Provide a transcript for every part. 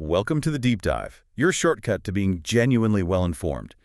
Welcome to the Deep Dive, your shortcut to being genuinely well-informed.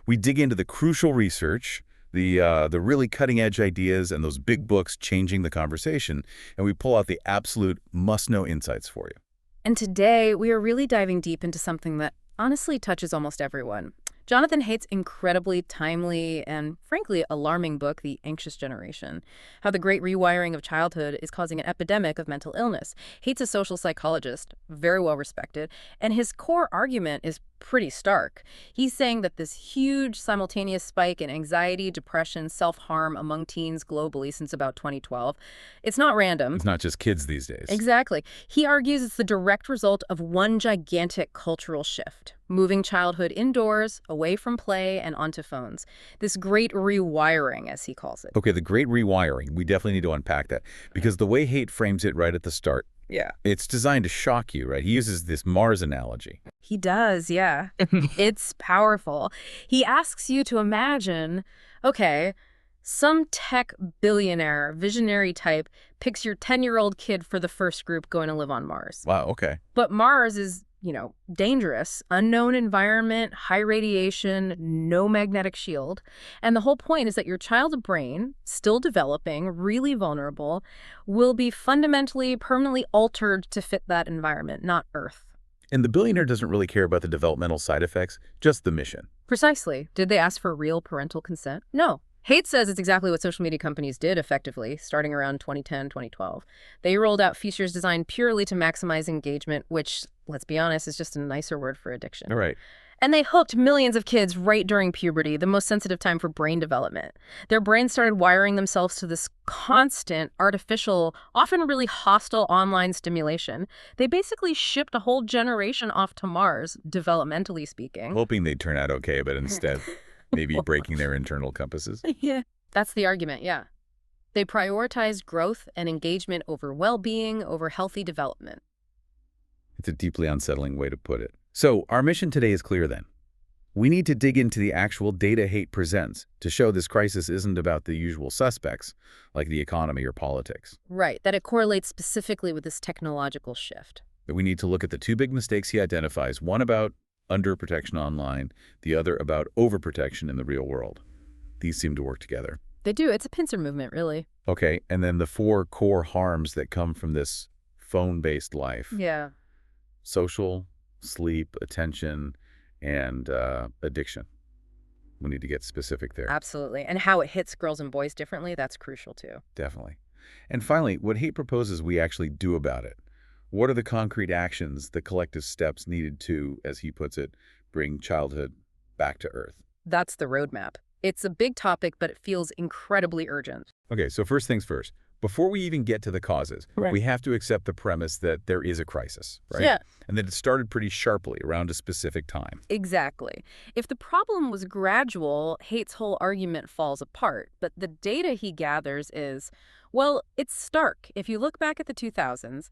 We dig into the crucial research, the really cutting-edge ideas, and those big books changing the conversation, and we pull out the absolute must-know insights for you. And today, we are really diving deep into something that honestly touches almost everyone. Jonathan Haidt's incredibly timely and, frankly, alarming book, The Anxious Generation, How the Great Rewiring of Childhood is Causing an Epidemic of Mental Illness. Haidt's a social psychologist, very well respected, and his core argument is pretty stark. He's saying that this huge simultaneous spike in anxiety, depression, self-harm among teens globally since about 2012, it's not random. It's not just kids these days. Exactly. He argues it's the direct result of one gigantic cultural shift, moving childhood indoors, away from play, and onto phones. This great rewiring, as he calls it. Okay, the great rewiring, we definitely need to unpack that, because the way Haidt frames it right at the start, Yeah. it's designed to shock you, right? He uses this Mars analogy. He does, yeah. It's powerful. He asks you to imagine, okay, some tech billionaire, visionary type picks your 10-year-old kid for the first group going to live on Mars. Wow, okay. But Mars is, dangerous, unknown environment, high radiation, no magnetic shield. And the whole point is that your child's brain, still developing, really vulnerable, will be fundamentally, permanently altered to fit that environment, not Earth. And the billionaire doesn't really care about the developmental side effects, just the mission. Precisely. Did they ask for real parental consent? No. Haidt says it's exactly what social media companies did effectively, starting around 2010, 2012. They rolled out features designed purely to maximize engagement, which, let's be honest, is just a nicer word for addiction. All right. And they hooked millions of kids right during puberty, the most sensitive time for brain development. Their brains started wiring themselves to this constant, artificial, often really hostile online stimulation. They basically shipped a whole generation off to Mars, developmentally speaking. Hoping they'd turn out okay, but instead, maybe breaking their internal compasses. Yeah. That's the argument, yeah. They prioritized growth and engagement over well-being, over healthy development. It's a deeply unsettling way to put it. So, our mission today is clear then. We need to dig into the actual data Haidt presents to show this crisis isn't about the usual suspects, like the economy or politics. Right, that it correlates specifically with this technological shift. That we need to look at the two big mistakes he identifies, one about underprotection online, the other about overprotection in the real world. These seem to work together. They do. It's a pincer movement, really. Okay, and then the four core harms that come from this phone-based life. Yeah. Social, sleep, attention, and addiction. We need to get specific there. Absolutely. And how it hits girls and boys differently, that's crucial too. Definitely. And finally, what Haidt proposes we actually do about it. What are the concrete actions, the collective steps needed to, as he puts it, bring childhood back to Earth? That's the roadmap. It's a big topic, but it feels incredibly urgent. Okay, so first things first. Before we even get to the causes, we have to accept the premise that there is a crisis, right? Yeah. And that it started pretty sharply around a specific time. Exactly. If the problem was gradual, Haidt's whole argument falls apart. But the data he gathers is, well, it's stark. If you look back at the 2000s,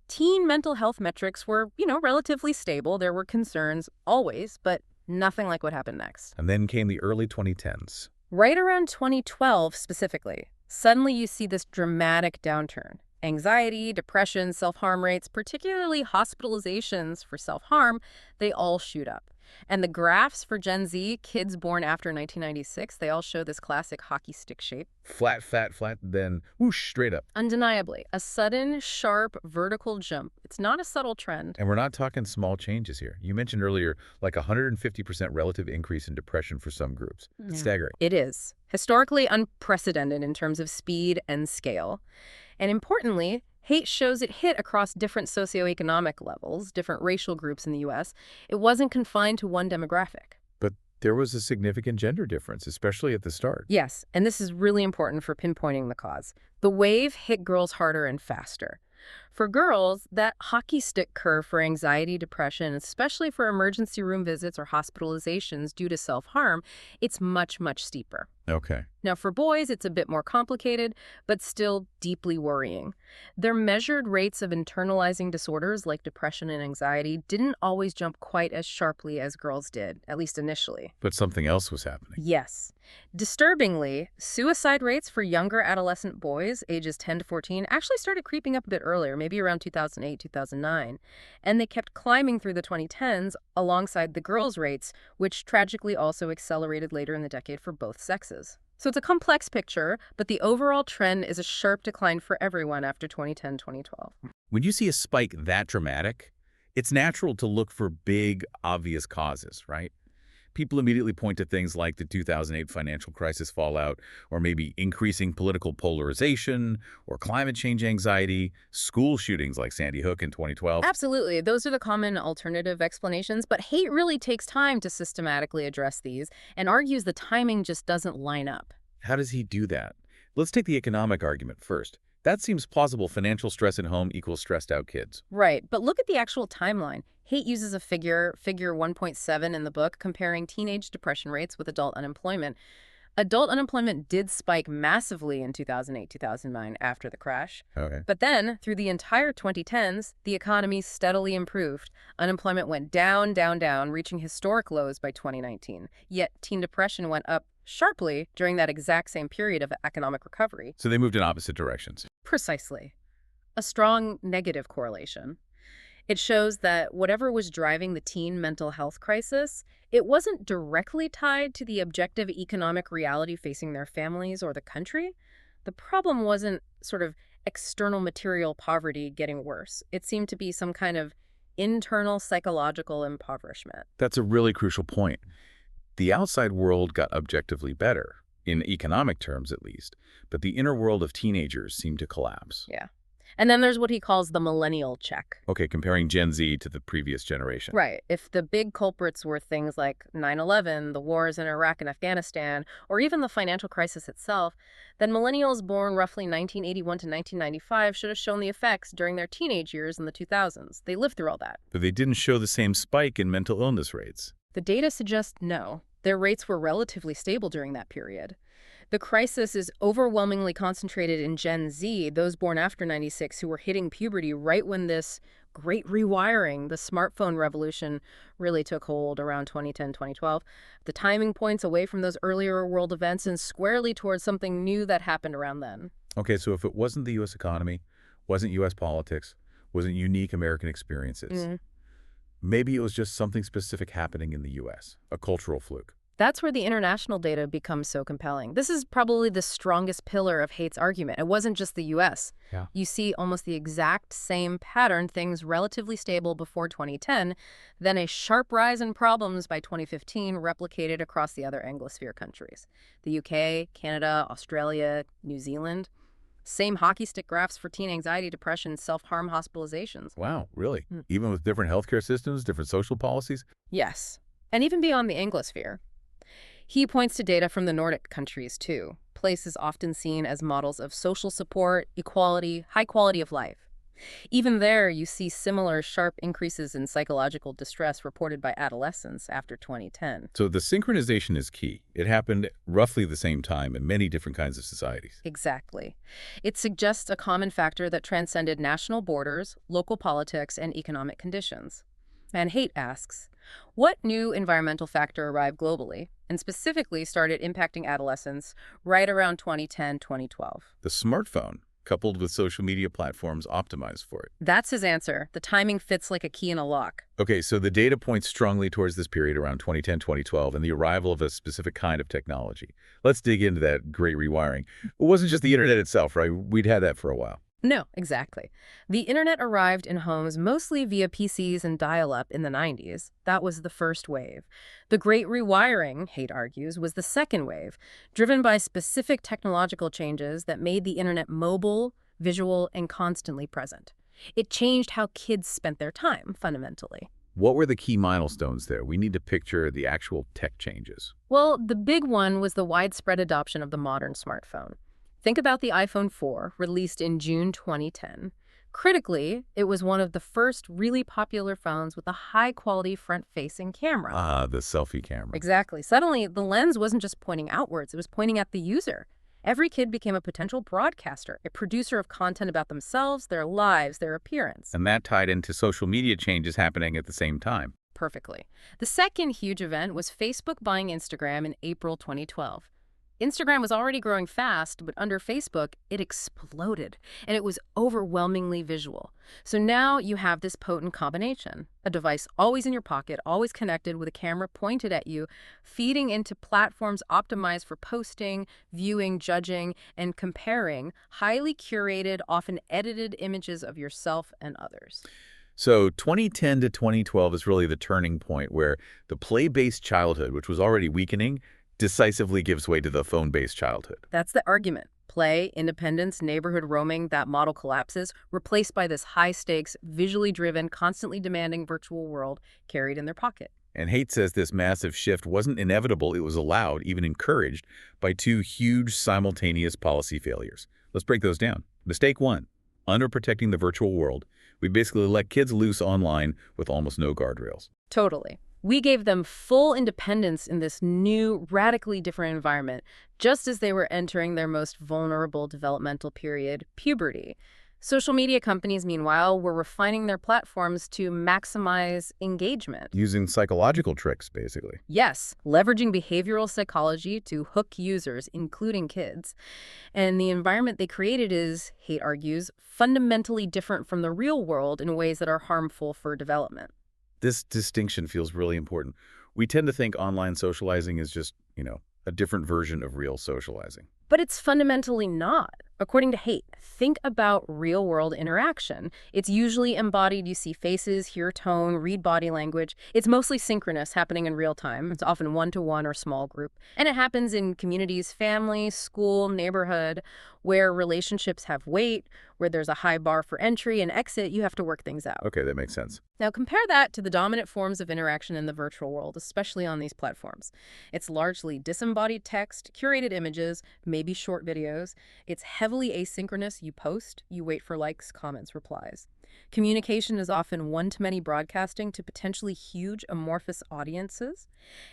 teen mental health metrics were, relatively stable. There were concerns always, but nothing like what happened next. And then came the early 2010s. Right around 2012 specifically, suddenly you see this dramatic downturn. Anxiety, depression, self-harm rates, particularly hospitalizations for self-harm, they all shoot up. And the graphs for Gen Z, kids born after 1996, they all show this classic hockey stick shape. Flat, then whoosh, straight up. Undeniably, a sudden, sharp, vertical jump. It's not a subtle trend. And we're not talking small changes here. You mentioned earlier, like 150% relative increase in depression for some groups. It's staggering. It is. Historically unprecedented in terms of speed and scale. And importantly, Haidt shows it hit across different socioeconomic levels, different racial groups in the U.S. It wasn't confined to one demographic. But there was a significant gender difference, especially at the start. Yes, and this is really important for pinpointing the cause. The wave hit girls harder and faster. For girls, that hockey stick curve for anxiety, depression, especially for emergency room visits or hospitalizations due to self-harm, it's much, much steeper. Okay. Now, for boys, it's a bit more complicated, but still deeply worrying. Their measured rates of internalizing disorders like depression and anxiety didn't always jump quite as sharply as girls did, at least initially. But something else was happening. Yes. Disturbingly, suicide rates for younger adolescent boys, ages 10 to 14, actually started creeping up a bit earlier, maybe around 2008, 2009. And they kept climbing through the 2010s alongside the girls' rates, which tragically also accelerated later in the decade for both sexes. So it's a complex picture, but the overall trend is a sharp decline for everyone after 2010, 2012. When you see a spike that dramatic, it's natural to look for big, obvious causes, right? People immediately point to things like the 2008 financial crisis fallout, or maybe increasing political polarization, or climate change anxiety, school shootings like Sandy Hook in 2012. Absolutely. Those are the common alternative explanations, but Haidt really takes time to systematically address these and argues the timing just doesn't line up. How does he do that? Let's take the economic argument first. That seems plausible. Financial stress at home equals stressed out kids. Right, but look at the actual timeline. Haidt uses a figure 1.7 in the book, comparing teenage depression rates with adult unemployment. Adult unemployment did spike massively in 2008-2009 after the crash. Okay. But then, through the entire 2010s, the economy steadily improved. Unemployment went down, down, down, reaching historic lows by 2019. Yet teen depression went up sharply during that exact same period of economic recovery. So they moved in opposite directions. Precisely. A strong negative correlation. It shows that whatever was driving the teen mental health crisis, it wasn't directly tied to the objective economic reality facing their families or the country. The problem wasn't sort of external material poverty getting worse. It seemed to be some kind of internal psychological impoverishment. That's a really crucial point. The outside world got objectively better, in economic terms at least, but the inner world of teenagers seemed to collapse. Yeah. And then there's what he calls the millennial check. Okay, comparing Gen Z to the previous generation. Right. If the big culprits were things like 9/11, the wars in Iraq and Afghanistan, or even the financial crisis itself, then millennials born roughly 1981 to 1995 should have shown the effects during their teenage years in the 2000s. They lived through all that. But they didn't show the same spike in mental illness rates. The data suggests no. Their rates were relatively stable during that period. The crisis is overwhelmingly concentrated in Gen Z, those born after 96 who were hitting puberty right when this great rewiring, the smartphone revolution, really took hold around 2010, 2012. The timing points away from those earlier world events and squarely towards something new that happened around then. Okay, so if it wasn't the U.S. economy, wasn't U.S. politics, wasn't unique American experiences, maybe it was just something specific happening in the U.S., a cultural fluke. That's where the international data becomes so compelling. This is probably the strongest pillar of Haidt's argument. It wasn't just the U.S. Yeah. You see almost the exact same pattern, things relatively stable before 2010, then a sharp rise in problems by 2015 replicated across the other Anglosphere countries. The UK, Canada, Australia, New Zealand. Same hockey stick graphs for teen anxiety, depression, self-harm hospitalizations. Wow, really? Even with different healthcare systems, different social policies? Yes, and even beyond the Anglosphere. He points to data from the Nordic countries, too, places often seen as models of social support, equality, high quality of life. Even there, you see similar sharp increases in psychological distress reported by adolescents after 2010. So the synchronization is key. It happened roughly the same time in many different kinds of societies. Exactly. It suggests a common factor that transcended national borders, local politics, and economic conditions. And Haidt asks, what new environmental factor arrived globally and specifically started impacting adolescents right around 2010-2012? The smartphone, coupled with social media platforms optimized for it. That's his answer. The timing fits like a key in a lock. Okay, so the data points strongly towards this period around 2010-2012 and the arrival of a specific kind of technology. Let's dig into that great rewiring. It wasn't just the internet itself, right? We'd had that for a while. No, exactly. The internet arrived in homes mostly via PCs and dial-up in the 90s. That was the first wave. The Great Rewiring, Haidt argues, was the second wave, driven by specific technological changes that made the internet mobile, visual, and constantly present. It changed how kids spent their time, fundamentally. What were the key milestones there? We need to picture the actual tech changes. Well, the big one was the widespread adoption of the modern smartphone. Think about the iPhone 4, released in June 2010. Critically, it was one of the first really popular phones with a high-quality front-facing camera. Ah, the selfie camera. Exactly. Suddenly, the lens wasn't just pointing outwards, it was pointing at the user. Every kid became a potential broadcaster, a producer of content about themselves, their lives, their appearance. And that tied into social media changes happening at the same time. Perfectly. The second huge event was Facebook buying Instagram in April 2012. Instagram was already growing fast, but under Facebook, it exploded, and it was overwhelmingly visual. So now you have this potent combination, a device always in your pocket, always connected with a camera pointed at you, feeding into platforms optimized for posting, viewing, judging, and comparing highly curated, often edited images of yourself and others. So 2010 to 2012 is really the turning point where the play-based childhood, which was already weakening, decisively gives way to the phone-based childhood. That's the argument. Play, independence, neighborhood roaming, that model collapses, replaced by this high-stakes, visually driven, constantly demanding virtual world carried in their pocket. And Haidt says this massive shift wasn't inevitable, it was allowed, even encouraged, by two huge simultaneous policy failures. Let's break those down. Mistake one, underprotecting the virtual world. We basically let kids loose online with almost no guardrails. Totally. We gave them full independence in this new, radically different environment, just as they were entering their most vulnerable developmental period, puberty. Social media companies, meanwhile, were refining their platforms to maximize engagement. Using psychological tricks, basically. Yes, leveraging behavioral psychology to hook users, including kids. And the environment they created is, Haidt argues, fundamentally different from the real world in ways that are harmful for development. This distinction feels really important. We tend to think online socializing is just, a different version of real socializing. But it's fundamentally not. According to Haidt, think about real-world interaction. It's usually embodied. You see faces, hear tone, read body language. It's mostly synchronous, happening in real time. It's often one-to-one or small group. And it happens in communities, family, school, neighborhood, where relationships have weight, where there's a high bar for entry and exit. You have to work things out. Okay, that makes sense. Now compare that to the dominant forms of interaction in the virtual world, especially on these platforms. It's largely disembodied text, curated images, maybe short videos. It's heavily asynchronous. You post, you wait for likes, comments, replies. Communication is often one-to-many broadcasting to potentially huge amorphous audiences.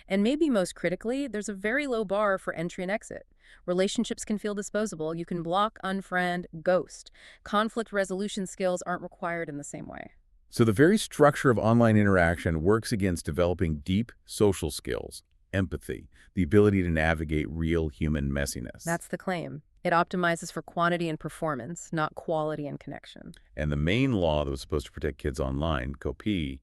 And maybe most critically, there's a very low bar for entry and exit. Relationships can feel disposable. You can block, unfriend, ghost. Conflict resolution skills aren't required in the same way. So the very structure of online interaction works against developing deep social skills, empathy, the ability to navigate real human messiness. That's the claim. It optimizes for quantity and performance, not quality and connection. And the main law that was supposed to protect kids online, COPPI,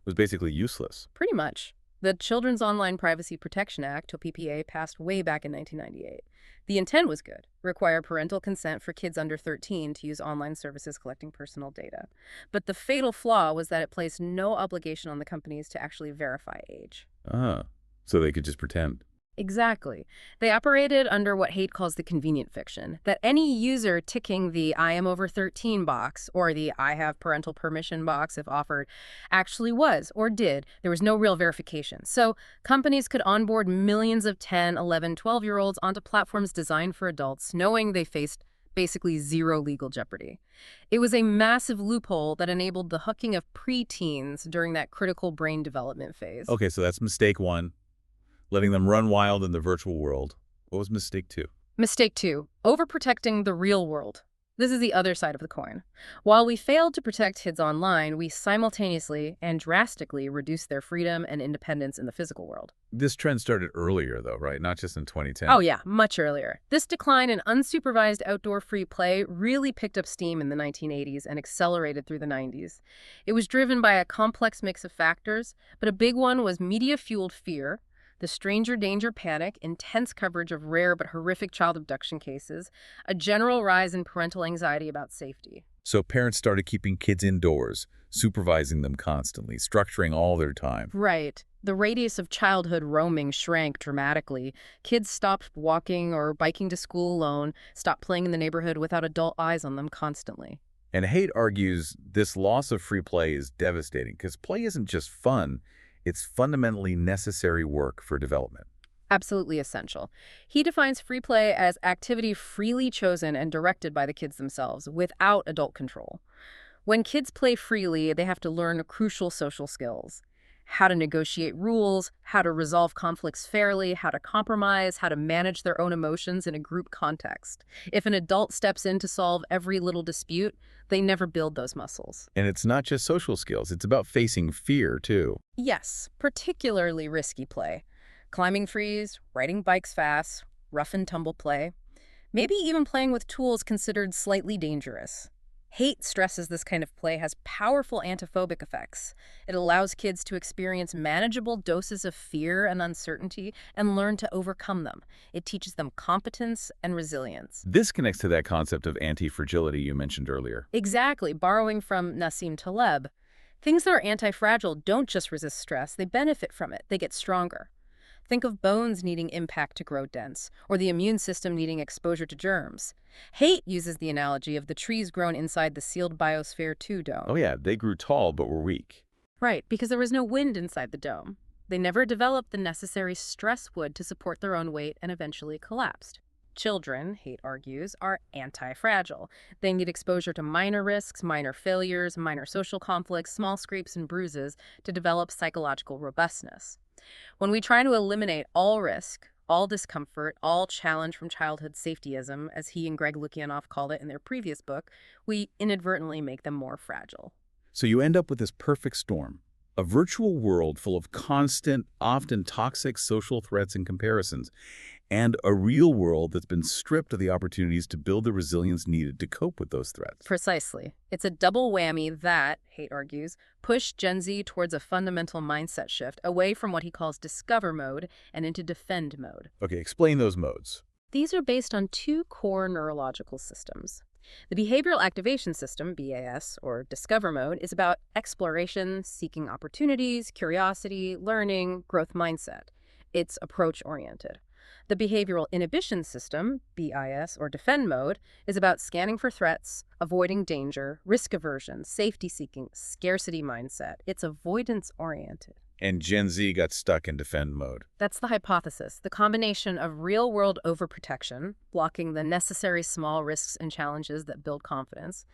was basically useless. Pretty much. The Children's Online Privacy Protection Act, or PPA, passed way back in 1998. The intent was good, require parental consent for kids under 13 to use online services collecting personal data. But the fatal flaw was that it placed no obligation on the companies to actually verify age. So they could just pretend. Exactly. They operated under what Haidt calls the convenient fiction, that any user ticking the I am over 13 box or the I have parental permission box if offered actually was or did. There was no real verification. So companies could onboard millions of 10, 11, 12-year-olds onto platforms designed for adults, knowing they faced basically zero legal jeopardy. It was a massive loophole that enabled the hooking of preteens during that critical brain development phase. Okay, so that's mistake one. Letting them run wild in the virtual world. What was mistake two? Mistake two, overprotecting the real world. This is the other side of the coin. While we failed to protect kids online, we simultaneously and drastically reduced their freedom and independence in the physical world. This trend started earlier, though, right? Not just in 2010. Oh yeah, much earlier. This decline in unsupervised outdoor free play really picked up steam in the 1980s and accelerated through the 90s. It was driven by a complex mix of factors, but a big one was media-fueled fear, the stranger danger panic, intense coverage of rare but horrific child abduction cases, a general rise in parental anxiety about safety. So parents started keeping kids indoors, supervising them constantly, structuring all their time. Right. The radius of childhood roaming shrank dramatically. Kids stopped walking or biking to school alone, stopped playing in the neighborhood without adult eyes on them constantly. And Haidt argues this loss of free play is devastating because play isn't just fun, it's fundamentally necessary work for development. Absolutely essential. He defines free play as activity freely chosen and directed by the kids themselves, without adult control. When kids play freely, they have to learn crucial social skills. How to negotiate rules, how to resolve conflicts fairly, how to compromise, how to manage their own emotions in a group context. If an adult steps in to solve every little dispute, they never build those muscles. And it's not just social skills, it's about facing fear, too. Yes, particularly risky play. Climbing trees, riding bikes fast, rough and tumble play. Maybe even playing with tools considered slightly dangerous. Haight stresses this kind of play has powerful antiphobic effects. It allows kids to experience manageable doses of fear and uncertainty and learn to overcome them. It teaches them competence and resilience. This connects to that concept of anti-fragility you mentioned earlier. Exactly, borrowing from Nassim Taleb. Things that are anti-fragile don't just resist stress, they benefit from it. They get stronger. Think of bones needing impact to grow dense, or the immune system needing exposure to germs. Haight uses the analogy of the trees grown inside the sealed Biosphere 2 dome. Oh yeah, they grew tall but were weak. Right, because there was no wind inside the dome. They never developed the necessary stress wood to support their own weight and eventually collapsed. Children, Haight argues, are anti-fragile. They need exposure to minor risks, minor failures, minor social conflicts, small scrapes and bruises to develop psychological robustness. When we try to eliminate all risk, all discomfort, all challenge from childhood safetyism, as he and Greg Lukianoff called it in their previous book, we inadvertently make them more fragile. So you end up with this perfect storm, a virtual world full of constant, often toxic social threats and comparisons, and a real world that's been stripped of the opportunities to build the resilience needed to cope with those threats. Precisely. It's a double whammy that, Haight argues, pushed Gen Z towards a fundamental mindset shift away from what he calls discover mode and into defend mode. Okay, explain those modes. These are based on two core neurological systems. The Behavioral Activation System, BAS, or Discover Mode, is about exploration, seeking opportunities, curiosity, learning, growth mindset. It's approach-oriented. The Behavioral Inhibition System, BIS, or Defend Mode, is about scanning for threats, avoiding danger, risk aversion, safety-seeking, scarcity mindset. It's avoidance-oriented. And Gen Z got stuck in defend mode. That's the hypothesis, the combination of real-world overprotection, blocking the necessary small risks and challenges that build confidence,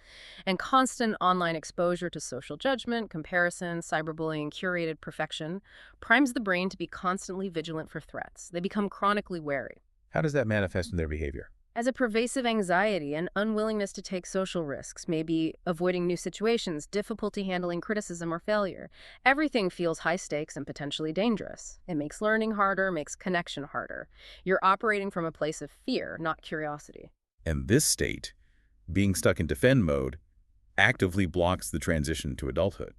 and constant online exposure to social judgment, comparison, cyberbullying, curated perfection, primes the brain to be constantly vigilant for threats. They become chronically wary. How does that manifest in their behavior? As a pervasive anxiety and unwillingness to take social risks, maybe avoiding new situations, difficulty handling criticism or failure. Everything feels high stakes and potentially dangerous. It makes learning harder, makes connection harder. You're operating from a place of fear, not curiosity. And this state, being stuck in defend mode, actively blocks the transition to adulthood.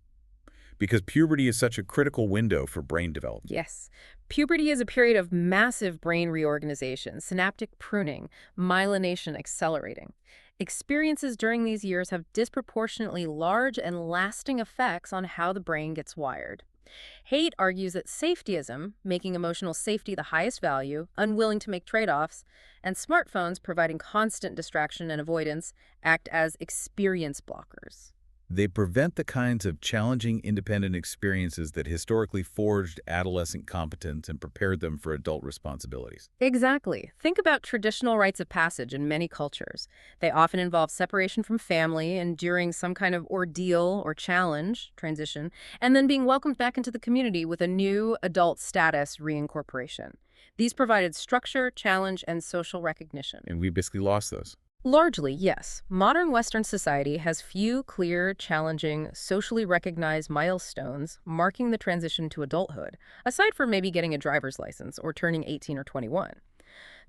Because puberty is such a critical window for brain development. Yes. Puberty is a period of massive brain reorganization, synaptic pruning, myelination accelerating. Experiences during these years have disproportionately large and lasting effects on how the brain gets wired. Haight argues that safetyism, making emotional safety the highest value, unwilling to make trade-offs, and smartphones providing constant distraction and avoidance act as experience blockers. They prevent the kinds of challenging, independent experiences that historically forged adolescent competence and prepared them for adult responsibilities. Exactly. Think about traditional rites of passage in many cultures. They often involve separation from family, enduring some kind of ordeal or challenge, transition, and then being welcomed back into the community with a new adult status reincorporation. These provided structure, challenge, and social recognition. And we basically lost those. Largely, yes. Modern Western society has few clear, challenging, socially recognized milestones marking the transition to adulthood, aside from maybe getting a driver's license or turning 18 or 21.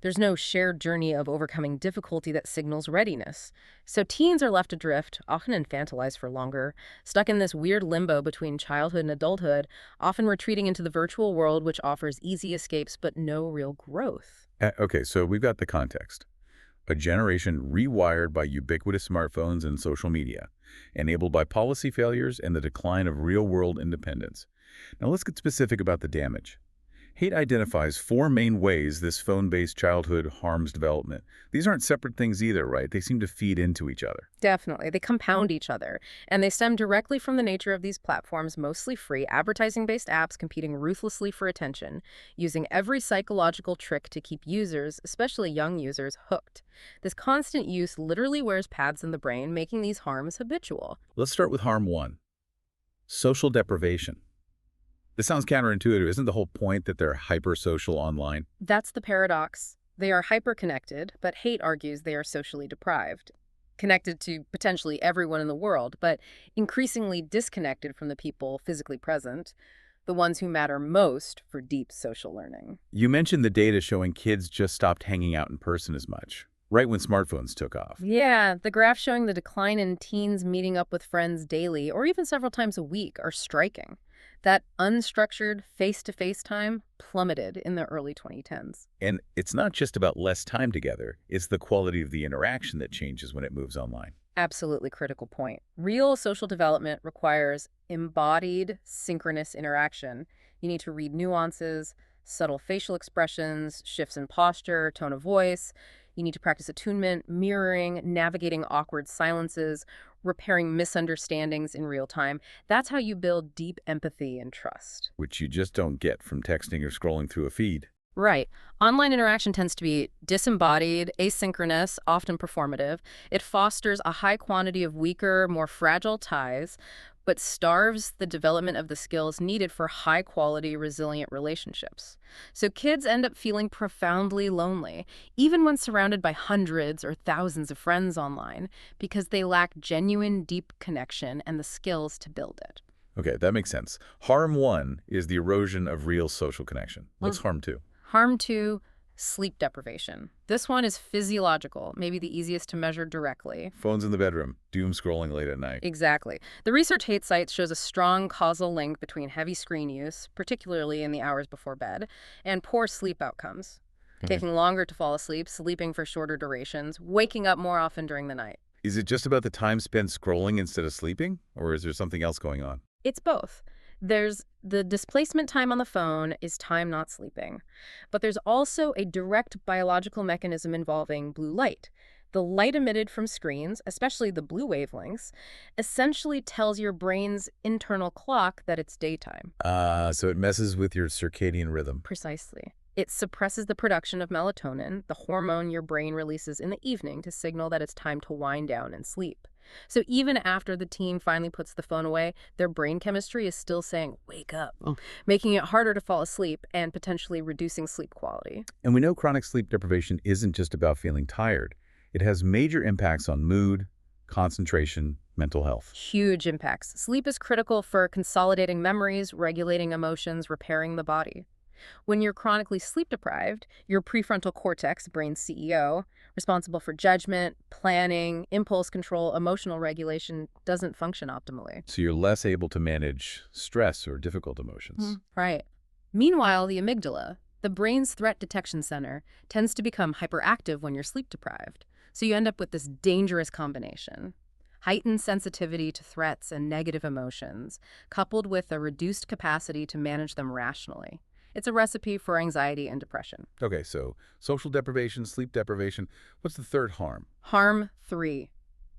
There's no shared journey of overcoming difficulty that signals readiness. So teens are left adrift, often infantilized for longer, stuck in this weird limbo between childhood and adulthood, often retreating into the virtual world which offers easy escapes but no real growth. Okay, so we've got the context. A generation rewired by ubiquitous smartphones and social media, enabled by policy failures and the decline of real-world independence. Now let's get specific about the damage. Haidt identifies 4 main ways this phone-based childhood harms development. These aren't separate things either, right? They seem to feed into each other. Definitely. They compound each other, and they stem directly from the nature of these platforms, mostly free, advertising-based apps competing ruthlessly for attention, using every psychological trick to keep users, especially young users, hooked. This constant use literally wears paths in the brain, making these harms habitual. Let's start with harm 1. Social deprivation. This sounds counterintuitive. Isn't the whole point that they're hypersocial online? That's the paradox. They are hyper-connected, but Haidt argues they are socially deprived. Connected to potentially everyone in the world, but increasingly disconnected from the people physically present, the ones who matter most for deep social learning. You mentioned the data showing kids just stopped hanging out in person as much, right when smartphones took off. Yeah, the graphs showing the decline in teens meeting up with friends daily or even several times a week are striking. That unstructured face-to-face time plummeted in the early 2010s. And it's not just about less time together. It's the quality of the interaction that changes when it moves online. Absolutely critical point. Real social development requires embodied synchronous interaction. You need to read nuances, subtle facial expressions, shifts in posture, tone of voice. You need to practice attunement, mirroring, navigating awkward silences, repairing misunderstandings in real time. That's how you build deep empathy and trust. Which you just don't get from texting or scrolling through a feed. Right. Online interaction tends to be disembodied, asynchronous, often performative. It fosters a high quantity of weaker, more fragile ties, but starves the development of the skills needed for high-quality, resilient relationships. So kids end up feeling profoundly lonely, even when surrounded by hundreds or thousands of friends online, because they lack genuine, deep connection and the skills to build it. Okay, that makes sense. Harm 1 is the erosion of real social connection. What's harm 2? Harm 2, sleep deprivation. This one is physiological, maybe the easiest to measure directly. Phones in the bedroom, doom scrolling late at night. Exactly. The research Haidt cites shows a strong causal link between heavy screen use, particularly in the hours before bed, and poor sleep outcomes. Taking longer to fall asleep, sleeping for shorter durations, waking up more often during the night. Is it just about the time spent scrolling instead of sleeping? Or is there something else going on? It's both. There's the displacement time on the phone is time not sleeping. But there's also a direct biological mechanism involving blue light. The light emitted from screens, especially the blue wavelengths, essentially tells your brain's internal clock that it's daytime. So it messes with your circadian rhythm. Precisely. It suppresses the production of melatonin, the hormone your brain releases in the evening to signal that it's time to wind down and sleep. So even after the teen finally puts the phone away, their brain chemistry is still saying, wake up, making it harder to fall asleep and potentially reducing sleep quality. And we know chronic sleep deprivation isn't just about feeling tired. It has major impacts on mood, concentration, mental health. Huge impacts. Sleep is critical for consolidating memories, regulating emotions, repairing the body. When you're chronically sleep deprived, your prefrontal cortex, brain's CEO, responsible for judgment, planning, impulse control, emotional regulation, doesn't function optimally. So you're less able to manage stress or difficult emotions. Right. Meanwhile, the amygdala, the brain's threat detection center, tends to become hyperactive when you're sleep deprived. So you end up with this dangerous combination. Heightened sensitivity to threats and negative emotions, coupled with a reduced capacity to manage them rationally. It's a recipe for anxiety and depression. Okay, so social deprivation, sleep deprivation. What's the third harm? Harm 3,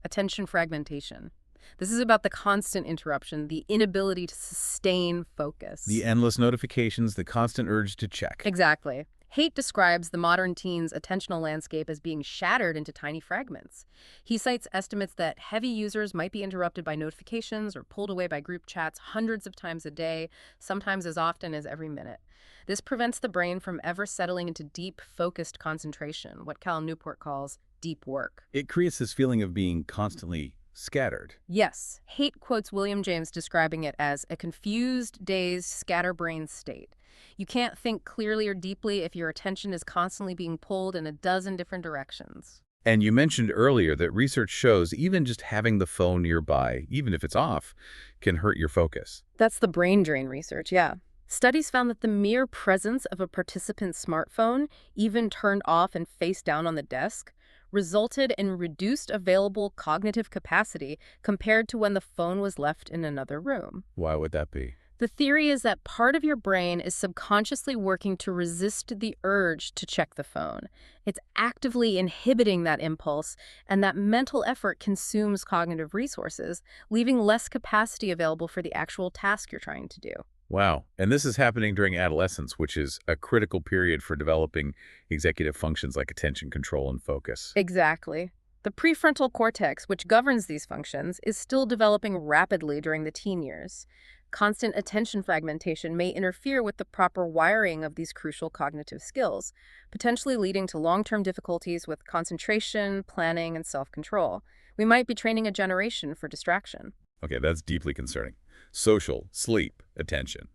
attention fragmentation. This is about the constant interruption, the inability to sustain focus. The endless notifications, the constant urge to check. Exactly. Haidt describes the modern teen's attentional landscape as being shattered into tiny fragments. He cites estimates that heavy users might be interrupted by notifications or pulled away by group chats hundreds of times a day, sometimes as often as every minute. This prevents the brain from ever settling into deep, focused concentration, what Cal Newport calls deep work. It creates this feeling of being constantly scattered. Yes. Haidt quotes William James describing it as a confused, dazed, scatterbrained state. You can't think clearly or deeply if your attention is constantly being pulled in a dozen different directions. And you mentioned earlier that research shows even just having the phone nearby, even if it's off, can hurt your focus. That's the brain drain research, yeah. Studies found that the mere presence of a participant's smartphone, even turned off and face down on the desk, resulted in reduced available cognitive capacity compared to when the phone was left in another room. Why would that be? The theory is that part of your brain is subconsciously working to resist the urge to check the phone. It's actively inhibiting that impulse, and that mental effort consumes cognitive resources, leaving less capacity available for the actual task you're trying to do. Wow. And this is happening during adolescence, which is a critical period for developing executive functions like attention control and focus. Exactly. The prefrontal cortex, which governs these functions, is still developing rapidly during the teen years. Constant attention fragmentation may interfere with the proper wiring of these crucial cognitive skills, potentially leading to long-term difficulties with concentration, planning, and self-control. We might be training a generation for distraction. Okay, that's deeply concerning. Social, sleep, attention.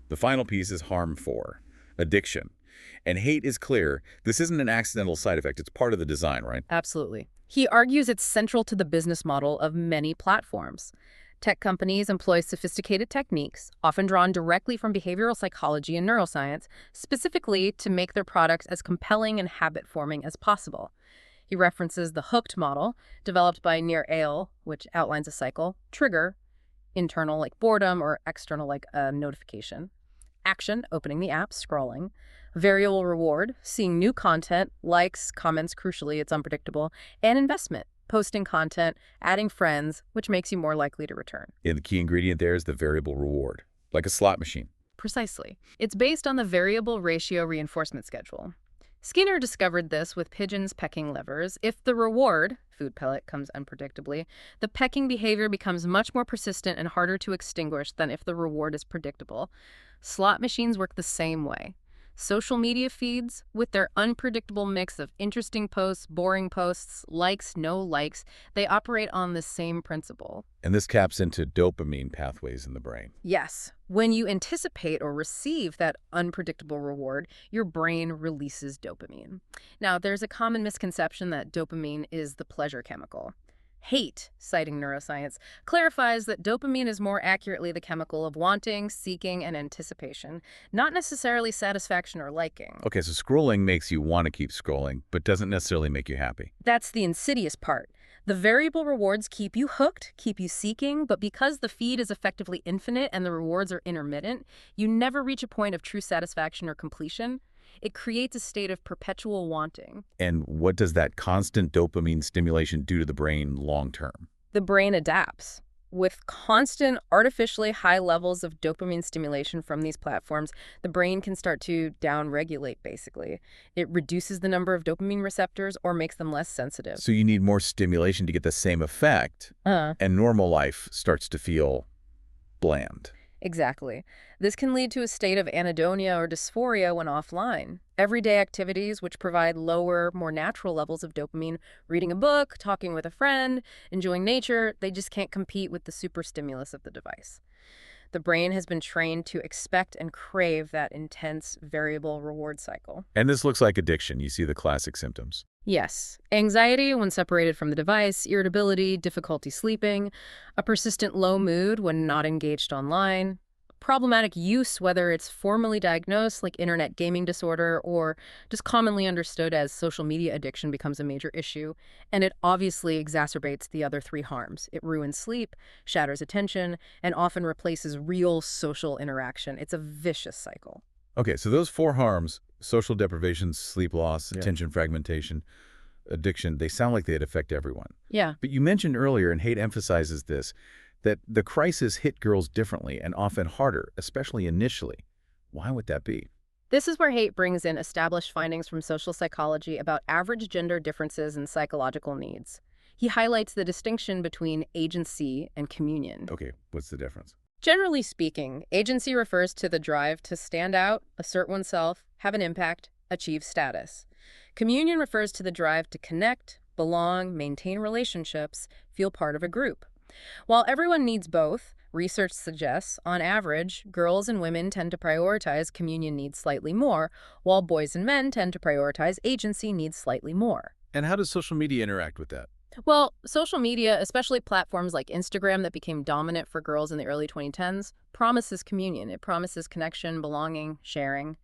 The final piece is harm 4, addiction. And Haidt is clear, this isn't an accidental side effect, it's part of the design, right? Absolutely. He argues it's central to the business model of many platforms. Tech companies employ sophisticated techniques, often drawn directly from behavioral psychology and neuroscience, specifically to make their products as compelling and habit-forming as possible. He references the hooked model, developed by Nir Eyal, which outlines a cycle, trigger, internal like boredom or external like a notification, action, opening the app, scrolling, variable reward, seeing new content, likes, comments, crucially, it's unpredictable, and investment, posting content, adding friends, which makes you more likely to return. And the key ingredient there is the variable reward, like a slot machine. Precisely. It's based on the variable ratio reinforcement schedule. Skinner discovered this with pigeons pecking levers. If the reward, food pellet, comes unpredictably, the pecking behavior becomes much more persistent and harder to extinguish than if the reward is predictable. Slot machines work the same way. Social media feeds, with their unpredictable mix of interesting posts, boring posts, likes, no likes, they operate on the same principle. And this taps into dopamine pathways in the brain. Yes, when you anticipate or receive that unpredictable reward, your brain releases dopamine. Now, there's a common misconception that dopamine is the pleasure chemical. Haidt, citing neuroscience, clarifies that dopamine is more accurately the chemical of wanting, seeking, and anticipation, not necessarily satisfaction or liking. Okay, so scrolling makes you want to keep scrolling, but doesn't necessarily make you happy. That's the insidious part. The variable rewards keep you hooked, keep you seeking, but because the feed is effectively infinite and the rewards are intermittent, you never reach a point of true satisfaction or completion. It creates a state of perpetual wanting. And what does that constant dopamine stimulation do to the brain long term? The brain adapts. With constant, artificially high levels of dopamine stimulation from these platforms, the brain can start to downregulate, basically. It reduces the number of dopamine receptors or makes them less sensitive. So you need more stimulation to get the same effect, and normal life starts to feel bland. Exactly. This can lead to a state of anhedonia or dysphoria when offline. Everyday activities which provide lower, more natural levels of dopamine, reading a book, talking with a friend, enjoying nature, they just can't compete with the super stimulus of the device. The brain has been trained to expect and crave that intense variable reward cycle. And this looks like addiction. You see the classic symptoms. Yes. Anxiety when separated from the device, irritability, difficulty sleeping, a persistent low mood when not engaged online, problematic use, whether it's formally diagnosed like internet gaming disorder or just commonly understood as social media addiction becomes a major issue, and it obviously exacerbates the other 3 harms. It ruins sleep, shatters attention, and often replaces real social interaction. It's a vicious cycle. Okay, so those 4 harms, social deprivation, sleep loss, attention fragmentation, addiction, they sound like they'd affect everyone. Yeah. But you mentioned earlier, and Haidt emphasizes this, that the crisis hit girls differently and often harder, especially initially. Why would that be? This is where Haidt brings in established findings from social psychology about average gender differences in psychological needs. He highlights the distinction between agency and communion. Okay, what's the difference? Generally speaking, agency refers to the drive to stand out, assert oneself, have an impact, achieve status. Communion refers to the drive to connect, belong, maintain relationships, feel part of a group. While everyone needs both, research suggests, on average, girls and women tend to prioritize communion needs slightly more, while boys and men tend to prioritize agency needs slightly more. And how does social media interact with that? Well, social media, especially platforms like Instagram that became dominant for girls in the early 2010s, promises communion. It promises connection, belonging, sharing.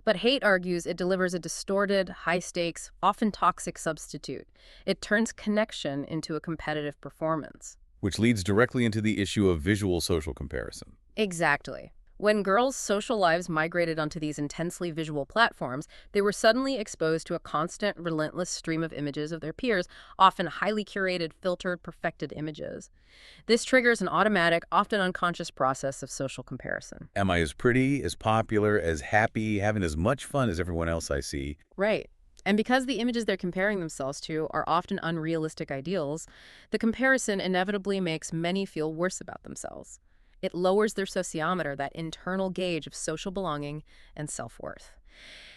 But Haidt argues it delivers a distorted, high-stakes, often toxic substitute. It turns connection into a competitive performance. Which leads directly into the issue of visual social comparison. Exactly. When girls' social lives migrated onto these intensely visual platforms, they were suddenly exposed to a constant, relentless stream of images of their peers, often highly curated, filtered, perfected images. This triggers an automatic, often unconscious process of social comparison. Am I as pretty, as popular, as happy, having as much fun as everyone else I see? Right. And because the images they're comparing themselves to are often unrealistic ideals, the comparison inevitably makes many feel worse about themselves. It lowers their sociometer, that internal gauge of social belonging and self-worth.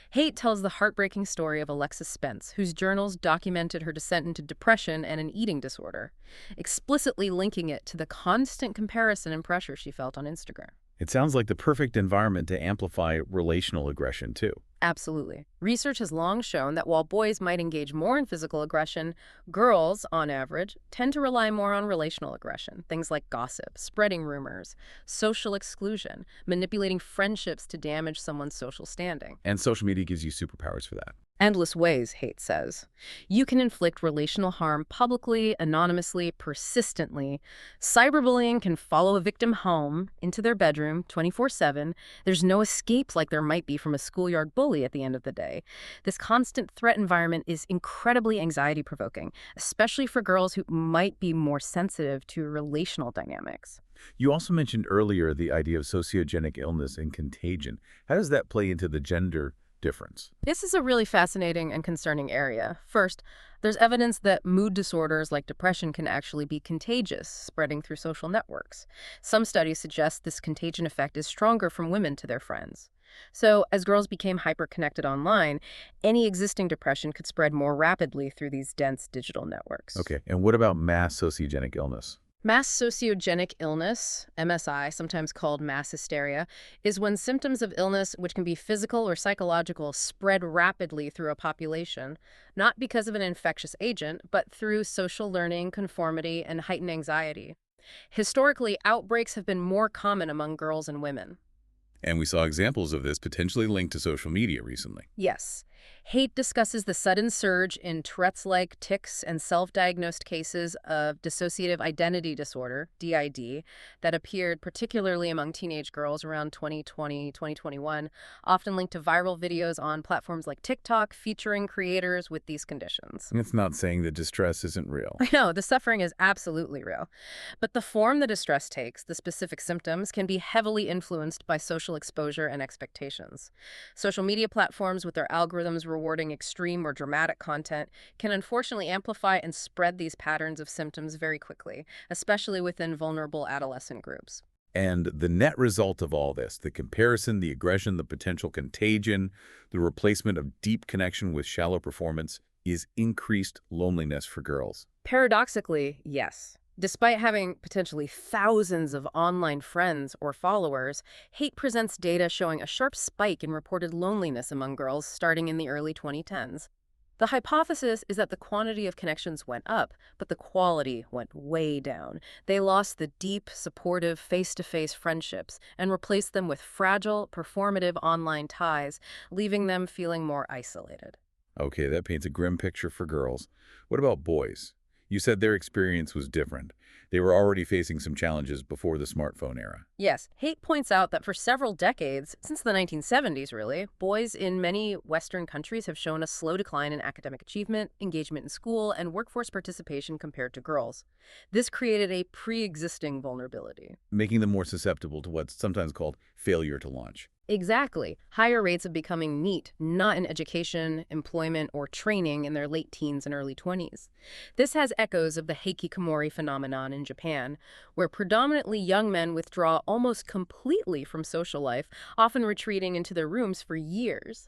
Hate tells the heartbreaking story of Alexis Spence, whose journals documented her descent into depression and an eating disorder, explicitly linking it to the constant comparison and pressure she felt on Instagram. It sounds like the perfect environment to amplify relational aggression, too. Absolutely. Research has long shown that while boys might engage more in physical aggression, girls, on average, tend to rely more on relational aggression. Things like gossip, spreading rumors, social exclusion, manipulating friendships to damage someone's social standing. And social media gives you superpowers for that. Endless ways, Haidt says. You can inflict relational harm publicly, anonymously, persistently. Cyberbullying can follow a victim home, into their bedroom, 24/7. There's no escape like there might be from a schoolyard bully at the end of the day. This constant threat environment is incredibly anxiety-provoking, especially for girls who might be more sensitive to relational dynamics. You also mentioned earlier the idea of sociogenic illness and contagion. How does that play into the gender difference? This is a really fascinating and concerning area. First, there's evidence that mood disorders like depression can actually be contagious, spreading through social networks. Some studies suggest this contagion effect is stronger from women to their friends. So, as girls became hyper-connected online, any existing depression could spread more rapidly through these dense digital networks. Okay, and what about mass sociogenic illness? Mass sociogenic illness, MSI, sometimes called mass hysteria, is when symptoms of illness, which can be physical or psychological, spread rapidly through a population, not because of an infectious agent, but through social learning, conformity, and heightened anxiety. Historically, outbreaks have been more common among girls and women. And we saw examples of this potentially linked to social media recently. Yes. Haidt discusses the sudden surge in Tourette's-like tics and self-diagnosed cases of dissociative identity disorder, DID, that appeared particularly among teenage girls around 2020, 2021, often linked to viral videos on platforms like TikTok featuring creators with these conditions. It's not saying that distress isn't real. I know, the suffering is absolutely real. But the form the distress takes, the specific symptoms, can be heavily influenced by social exposure and expectations. Social media platforms with their algorithms rewarding extreme or dramatic content can unfortunately amplify and spread these patterns of symptoms very quickly, especially within vulnerable adolescent groups. And the net result of all this, the comparison, the aggression, the potential contagion, the replacement of deep connection with shallow performance, is increased loneliness for girls. Paradoxically, yes. Despite having potentially thousands of online friends or followers, Haidt presents data showing a sharp spike in reported loneliness among girls starting in the early 2010s. The hypothesis is that the quantity of connections went up, but the quality went way down. They lost the deep, supportive, face-to-face friendships and replaced them with fragile, performative online ties, leaving them feeling more isolated. Okay, that paints a grim picture for girls. What about boys? You said their experience was different. They were already facing some challenges before the smartphone era. Yes, Haidt points out that for several decades, since the 1970s really, boys in many Western countries have shown a slow decline in academic achievement, engagement in school, and workforce participation compared to girls. This created a pre-existing vulnerability. Making them more susceptible to what's sometimes called failure to launch. Exactly. Higher rates of becoming NEET, not in education, employment, or training in their late teens and early 20s. This has echoes of the hikikomori phenomenon in Japan, where predominantly young men withdraw almost completely from social life, often retreating into their rooms for years.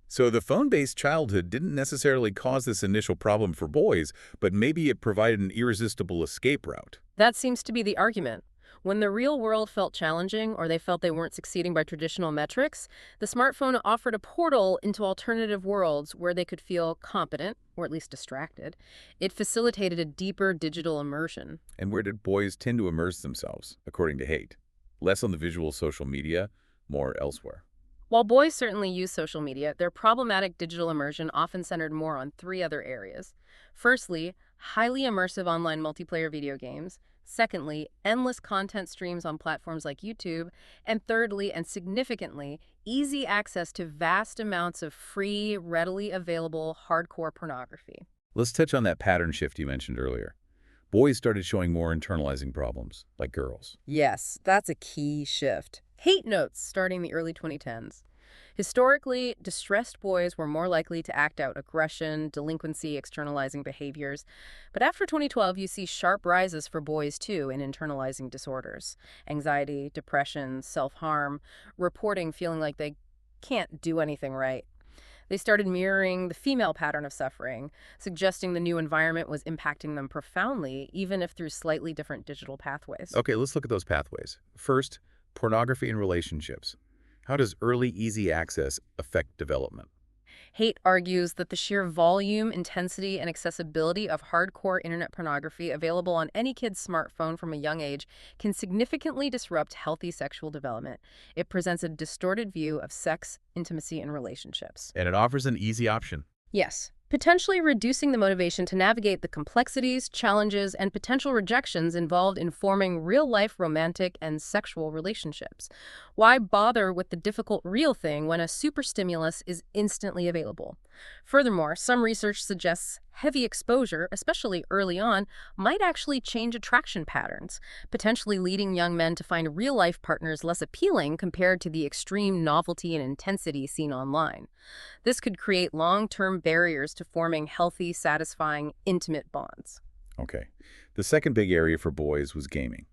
So the phone-based childhood didn't necessarily cause this initial problem for boys, but maybe it provided an irresistible escape route. That seems to be the argument. When the real world felt challenging or they felt they weren't succeeding by traditional metrics, the smartphone offered a portal into alternative worlds where they could feel competent, or at least distracted. It facilitated a deeper digital immersion. And where did boys tend to immerse themselves, according to Haidt? Less on the visual social media, more elsewhere. While boys certainly use social media, their problematic digital immersion often centered more on three other areas. Firstly, highly immersive online multiplayer video games. Secondly, endless content streams on platforms like YouTube. And thirdly, and significantly, easy access to vast amounts of free, readily available hardcore pornography. Let's touch on that pattern shift you mentioned earlier. Boys started showing more internalizing problems, like girls. Yes, that's a key shift. Hate notes starting the early 2010s. Historically, distressed boys were more likely to act out aggression, delinquency, externalizing behaviors. But after 2012, you see sharp rises for boys, too, in internalizing disorders. Anxiety, depression, self-harm, reporting feeling like they can't do anything right. They started mirroring the female pattern of suffering, suggesting the new environment was impacting them profoundly, even if through slightly different digital pathways. Okay, let's look at those pathways. First, pornography in relationships. How does early, easy access affect development? Haight argues that the sheer volume, intensity, and accessibility of hardcore internet pornography available on any kid's smartphone from a young age can significantly disrupt healthy sexual development. It presents a distorted view of sex, intimacy, and relationships. And it offers an easy option. Yes, potentially reducing the motivation to navigate the complexities, challenges, and potential rejections involved in forming real-life romantic and sexual relationships. Why bother with the difficult real thing when a super stimulus is instantly available? Furthermore, some research suggests heavy exposure, especially early on, might actually change attraction patterns, potentially leading young men to find real-life partners less appealing compared to the extreme novelty and intensity seen online. This could create long-term barriers to forming healthy, satisfying, intimate bonds. Okay. The second big area for boys was gaming.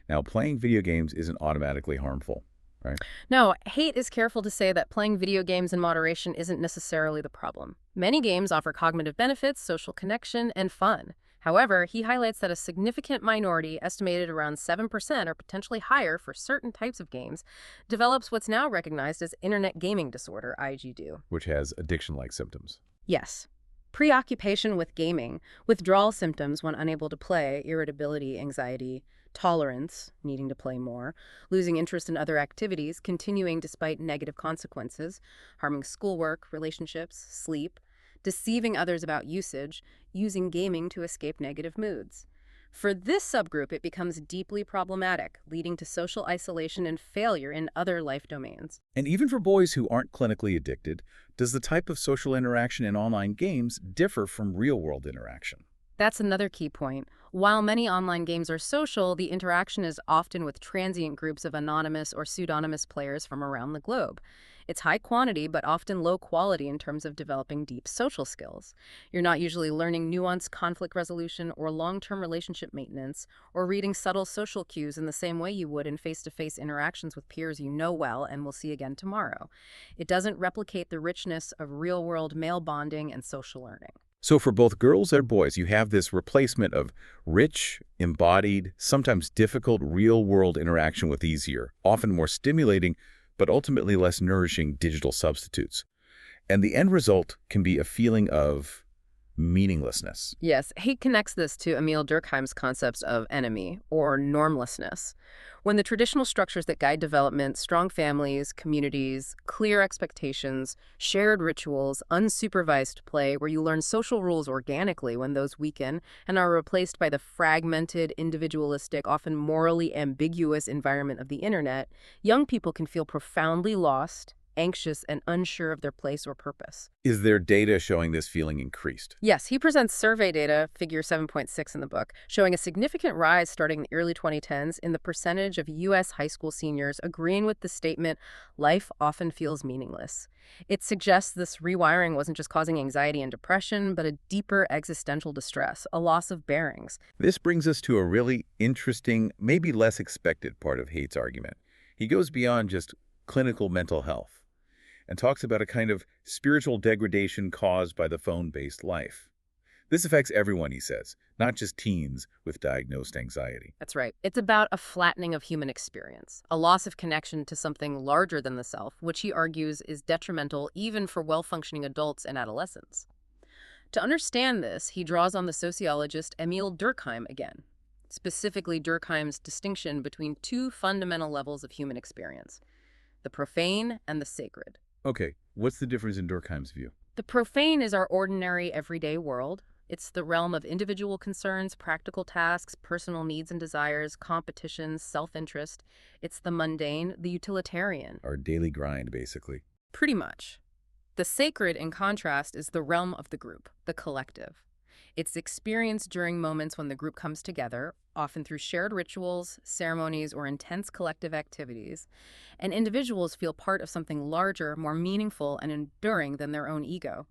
Now, playing video games isn't automatically harmful, right? No, Haight is careful to say that playing video games in moderation isn't necessarily the problem. Many games offer cognitive benefits, social connection, and fun. However, he highlights that a significant minority, estimated around 7% or potentially higher for certain types of games, develops what's now recognized as internet gaming disorder, IGDO. Which has addiction-like symptoms. Yes. Preoccupation with gaming, withdrawal symptoms when unable to play, irritability, anxiety, tolerance, needing to play more, losing interest in other activities, continuing despite negative consequences, harming schoolwork, relationships, sleep, deceiving others about usage, using gaming to escape negative moods. For this subgroup, it becomes deeply problematic, leading to social isolation and failure in other life domains. And even for boys who aren't clinically addicted, does the type of social interaction in online games differ from real-world interaction? That's another key point. While many online games are social, the interaction is often with transient groups of anonymous or pseudonymous players from around the globe. It's high quantity, but often low quality in terms of developing deep social skills. You're not usually learning nuanced conflict resolution or long-term relationship maintenance, or reading subtle social cues in the same way you would in face-to-face interactions with peers you know well and will see again tomorrow. It doesn't replicate the richness of real-world male bonding and social learning. So for both girls and boys, you have this replacement of rich, embodied, sometimes difficult real-world interaction with easier, often more stimulating, but ultimately less nourishing digital substitutes. And the end result can be a feeling of meaninglessness. Yes, he connects this to Emil Durkheim's concepts of enemy, or normlessness. When the traditional structures that guide development, strong families, communities, clear expectations, shared rituals, unsupervised play, where you learn social rules organically when those weaken and are replaced by the fragmented, individualistic, often morally ambiguous environment of the internet, young people can feel profoundly lost, anxious, and unsure of their place or purpose. Is there data showing this feeling increased? Yes, he presents survey data, figure 7.6 in the book, showing a significant rise starting in the early 2010s in the percentage of U.S. high school seniors agreeing with the statement, "Life often feels meaningless." It suggests this rewiring wasn't just causing anxiety and depression, but a deeper existential distress, a loss of bearings. This brings us to a really interesting, maybe less expected part of Haight's argument. He goes beyond just clinical mental health and talks about a kind of spiritual degradation caused by the phone-based life. This affects everyone, he says, not just teens with diagnosed anxiety. That's right. It's about a flattening of human experience, a loss of connection to something larger than the self, which he argues is detrimental even for well-functioning adults and adolescents. To understand this, he draws on the sociologist Emil Durkheim again, specifically Durkheim's distinction between two fundamental levels of human experience, the profane and the sacred. Okay, what's the difference in Durkheim's view? The profane is our ordinary, everyday world. It's the realm of individual concerns, practical tasks, personal needs and desires, competitions, self-interest. It's the mundane, the utilitarian. Our daily grind, basically. Pretty much. The sacred, in contrast, is the realm of the group, the collective. It's experienced during moments when the group comes together, often through shared rituals, ceremonies, or intense collective activities, and individuals feel part of something larger, more meaningful, and enduring than their own ego.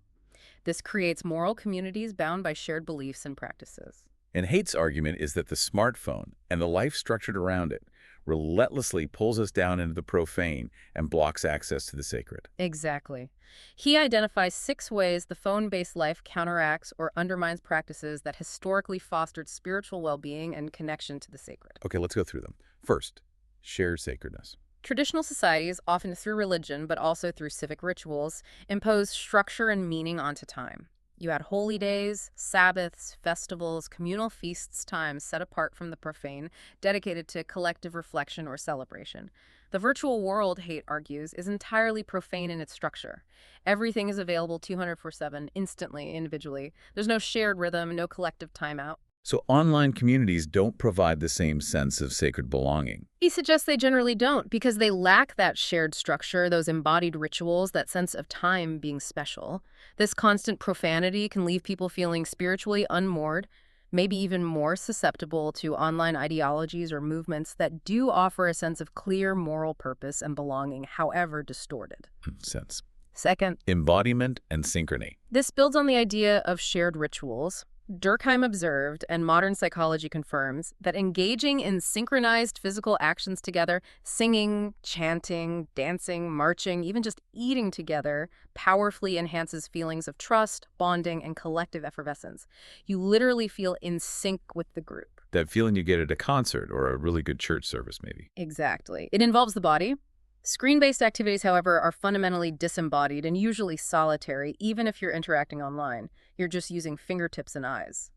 This creates moral communities bound by shared beliefs and practices. And Haidt's argument is that the smartphone and the life structured around it relentlessly pulls us down into the profane and blocks access to the sacred. Exactly. He identifies 6 ways the phone-based life counteracts or undermines practices that historically fostered spiritual well-being and connection to the sacred. Okay, let's go through them. First, shared sacredness. Traditional societies, often through religion but also through civic rituals, impose structure and meaning onto time. You had holy days, Sabbaths, festivals, communal feasts, times set apart from the profane, dedicated to collective reflection or celebration. The virtual world, Haidt argues, is entirely profane in its structure. Everything is available 204/7, instantly, individually. There's no shared rhythm, no collective timeout. So online communities don't provide the same sense of sacred belonging. He suggests they generally don't because they lack that shared structure, those embodied rituals, that sense of time being special. This constant profanity can leave people feeling spiritually unmoored, maybe even more susceptible to online ideologies or movements that do offer a sense of clear moral purpose and belonging, however distorted. Sense. Second, Embodiment and synchrony. this builds on the idea of shared rituals. Durkheim observed, and modern psychology confirms, that engaging in synchronized physical actions together, singing, chanting, dancing, marching, even just eating together, powerfully enhances feelings of trust, bonding, and collective effervescence. You literally feel in sync with the group. That feeling you get at a concert or a really good church service, maybe. Exactly. It involves the body. Screen-based activities, however, are fundamentally disembodied and usually solitary, even if you're interacting online. You're just using fingertips and eyes.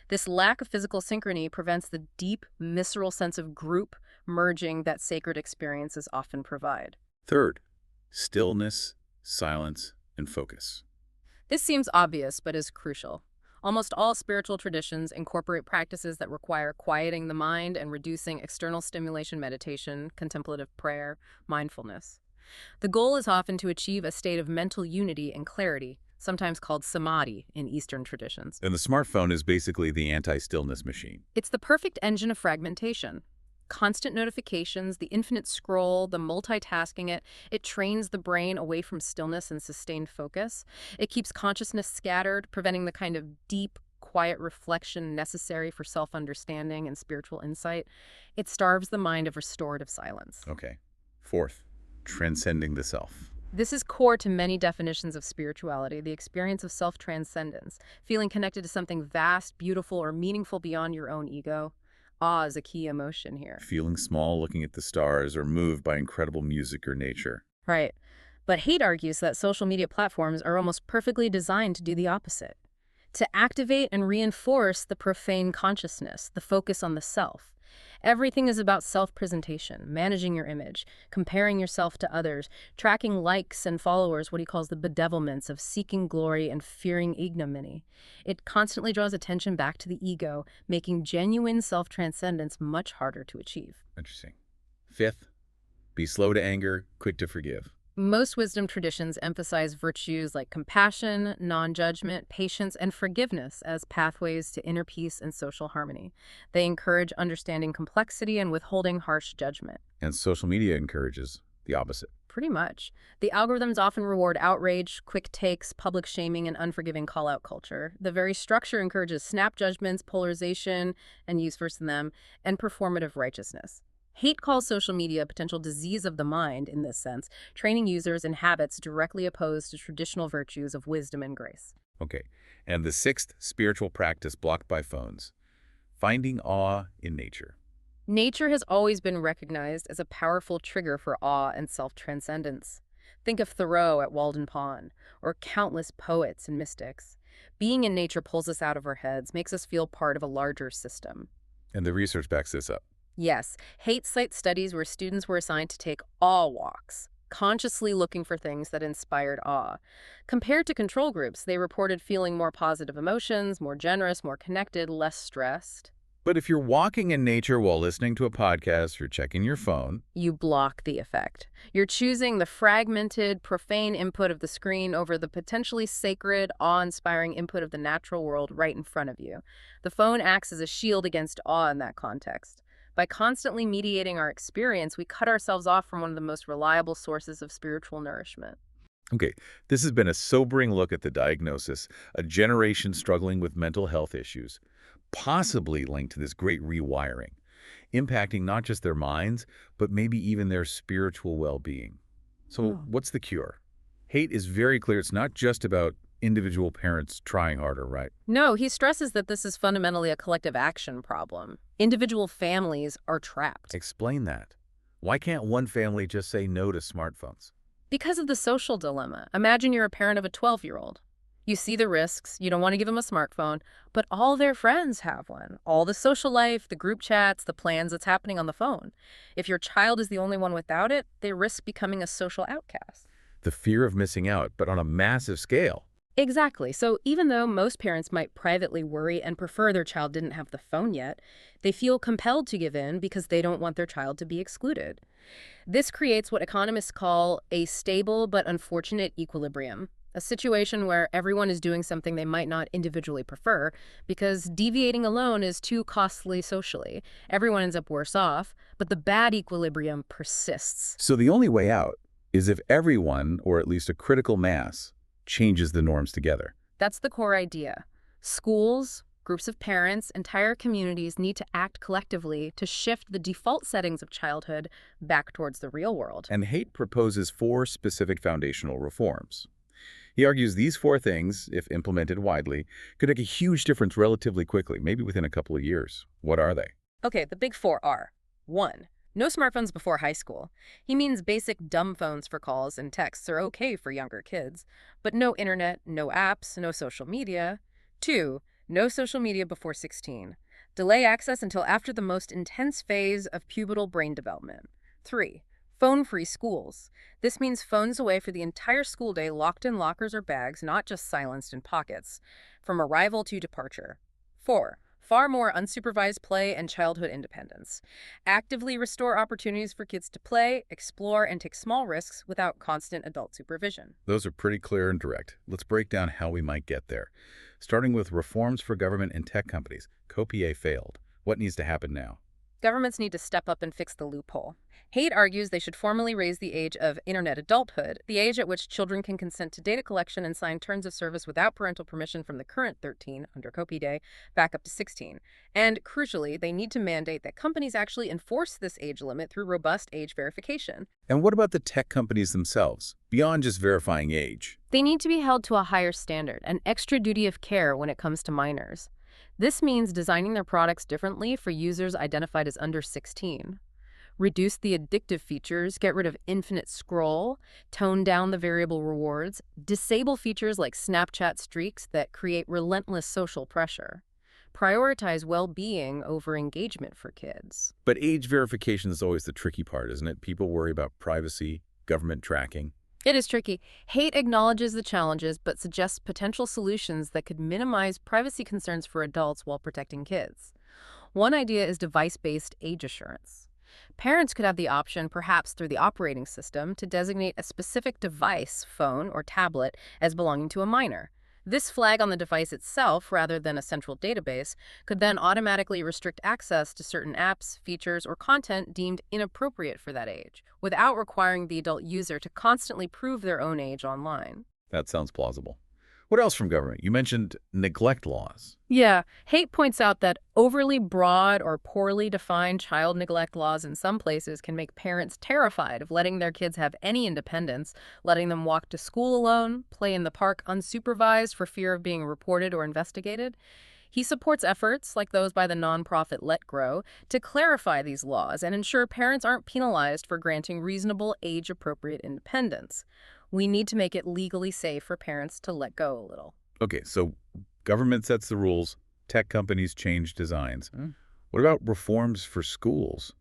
This lack of physical synchrony prevents the deep, visceral sense of group merging that sacred experiences often provide. Third, stillness, silence, and focus. This seems obvious, but is crucial. Almost all spiritual traditions incorporate practices that require quieting the mind and reducing external stimulation, meditation, contemplative prayer, mindfulness. The goal is often to achieve a state of mental unity and clarity, sometimes called samadhi in Eastern traditions. And the smartphone is basically the anti-stillness machine. It's the perfect engine of fragmentation. Constant notifications, the infinite scroll, the multitasking it trains the brain away from stillness and sustained focus. It keeps consciousness scattered, preventing the kind of deep, quiet reflection necessary for self-understanding and spiritual insight. It starves the mind of restorative silence. Okay. Fourth, transcending the self. This is core to many definitions of spirituality, the experience of self-transcendence, feeling connected to something vast, beautiful, or meaningful beyond your own ego. Awe is a key emotion here. Feeling small looking at the stars or moved by incredible music or nature. Right. But Haidt argues that social media platforms are almost perfectly designed to do the opposite. To activate and reinforce the profane consciousness, the focus on the self. Everything is about self-presentation, managing your image, comparing yourself to others, tracking likes and followers, what he calls the bedevilments of seeking glory and fearing ignominy. It constantly draws attention back to the ego, making genuine self-transcendence much harder to achieve. Interesting. Fifth, be slow to anger, quick to forgive. Most wisdom traditions emphasize virtues like compassion, non-judgment, patience, and forgiveness as pathways to inner peace and social harmony. They encourage understanding complexity and withholding harsh judgment. And social media encourages the opposite. Pretty much. The algorithms often reward outrage, quick takes, public shaming, and unforgiving call-out culture. The very structure encourages snap judgments, polarization, and use first in them, and performative righteousness. Haidt calls social media a potential disease of the mind in this sense, training users in habits directly opposed to traditional virtues of wisdom and grace. Okay. And the sixth spiritual practice blocked by phones, finding awe in nature. Nature has always been recognized as a powerful trigger for awe and self-transcendence. Think of Thoreau at Walden Pond, or countless poets and mystics. Being in nature pulls us out of our heads, makes us feel part of a larger system. And the research backs this up. Yes, Haidt cites studies where students were assigned to take awe walks, consciously looking for things that inspired awe. Compared to control groups, they reported feeling more positive emotions, more generous, more connected, less stressed. But if you're walking in nature while listening to a podcast or checking your phone, You block the effect. You're choosing the fragmented, profane input of the screen over the potentially sacred, awe-inspiring input of the natural world right in front of you. The phone acts as a shield against awe in that context. By constantly mediating our experience, we cut ourselves off from one of the most reliable sources of spiritual nourishment. okay, this has been a sobering look at the diagnosis, a generation struggling with mental health issues, possibly linked to this great rewiring, impacting not just their minds, but maybe even their spiritual well-being. So Oh. what's the cure? Haight is very clear it's not just about individual parents trying harder, right? No, he stresses that this is fundamentally a collective action problem. Individual families are trapped. Explain that. Why can't one family just say no to smartphones? Because of the social dilemma. Imagine you're a parent of a 12-year-old. You see the risks, you don't want to give them a smartphone, but all their friends have one. All the social life, the group chats, the plans that's happening on the phone. If your child is the only one without it, they risk becoming a social outcast. The fear of missing out, but on a massive scale. Exactly. So even though most parents might privately worry and prefer their child didn't have the phone yet, they feel compelled to give in because they don't want their child to be excluded. This creates what economists call a stable but unfortunate equilibrium, a situation where everyone is doing something they might not individually prefer because deviating alone is too costly socially. Everyone ends up worse off, but the bad equilibrium persists. So the only way out is if everyone, or at least a critical mass, changes the norms together. That's the core idea. Schools, groups of parents, entire communities need to act collectively to shift the default settings of childhood back towards the real world. And Haight proposes 4 specific foundational reforms. He argues these 4 things, if implemented widely, could make a huge difference relatively quickly, maybe within a couple of years. What are they? Okay, the big 4 are: 1. No smartphones before high school. He means basic dumb phones for calls and texts are okay for younger kids, but no internet, no apps, no social media. 2. No social media before 16. Delay access until after the most intense phase of pubertal brain development. 3. Phone-free schools. This means phones away for the entire school day, locked in lockers or bags, not just silenced in pockets, from arrival to departure. 4. Far more unsupervised play and childhood independence. Actively restore opportunities for kids to play, explore, and take small risks without constant adult supervision. Those are pretty clear and direct. Let's break down how we might get there. Starting with reforms for government and tech companies. Copier failed. What needs to happen now? Governments need to step up and fix the loophole. Haight argues they should formally raise the age of internet adulthood, the age at which children can consent to data collection and sign terms of service without parental permission from the current 13, under Copy Day, back up to 16. And, crucially, they need to mandate that companies actually enforce this age limit through robust age verification. And what about the tech companies themselves, beyond just verifying age? They need to be held to a higher standard, an extra duty of care when it comes to minors. This means designing their products differently for users identified as under 16. Reduce the addictive features, get rid of infinite scroll, tone down the variable rewards, disable features like Snapchat streaks that create relentless social pressure. Prioritize well-being over engagement for kids. But age verification is always the tricky part, isn't it? People worry about privacy, government tracking. It is tricky. Haight acknowledges the challenges but suggests potential solutions that could minimize privacy concerns for adults while protecting kids. One idea is device-based age assurance. Parents could have the option, perhaps through the operating system, to designate a specific device, phone or tablet, as belonging to a minor. This flag on the device itself, rather than a central database, could then automatically restrict access to certain apps, features, or content deemed inappropriate for that age, without requiring the adult user to constantly prove their own age online. That sounds plausible. What else from government? You mentioned neglect laws. Yeah, Haight points out that overly broad or poorly defined child neglect laws in some places can make parents terrified of letting their kids have any independence, letting them walk to school alone, play in the park unsupervised for fear of being reported or investigated. He supports efforts, like those by the nonprofit Let Grow, to clarify these laws and ensure parents aren't penalized for granting reasonable, age-appropriate independence. We need to make it legally safe for parents to let go a little. Okay, so government sets the rules, tech companies change designs. What about reforms for schools?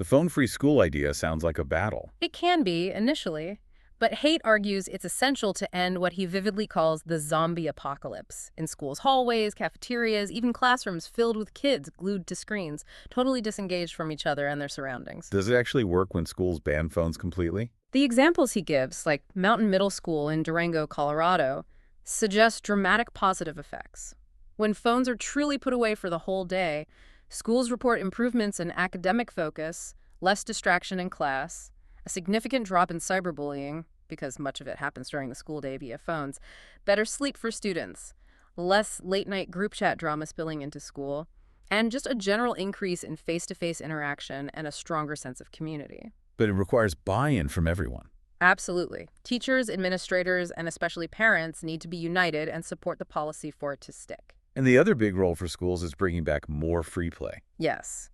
The phone-free school idea sounds like a battle. It can be, initially. But Haidt argues it's essential to end what he vividly calls the zombie apocalypse in schools' hallways, cafeterias, even classrooms filled with kids glued to screens, totally disengaged from each other and their surroundings. Does it actually work when schools ban phones completely? The examples he gives, like Mountain Middle School in Durango, Colorado, suggest dramatic positive effects. When phones are truly put away for the whole day, schools report improvements in academic focus, less distraction in class, a significant drop in cyberbullying, because much of it happens during the school day via phones, better sleep for students, less late-night group chat drama spilling into school, and just a general increase in face-to-face interaction and a stronger sense of community. But it requires buy-in from everyone. Absolutely. Teachers, administrators, and especially parents need to be united and support the policy for it to stick. And the other big role for schools is bringing back more free play. Yes.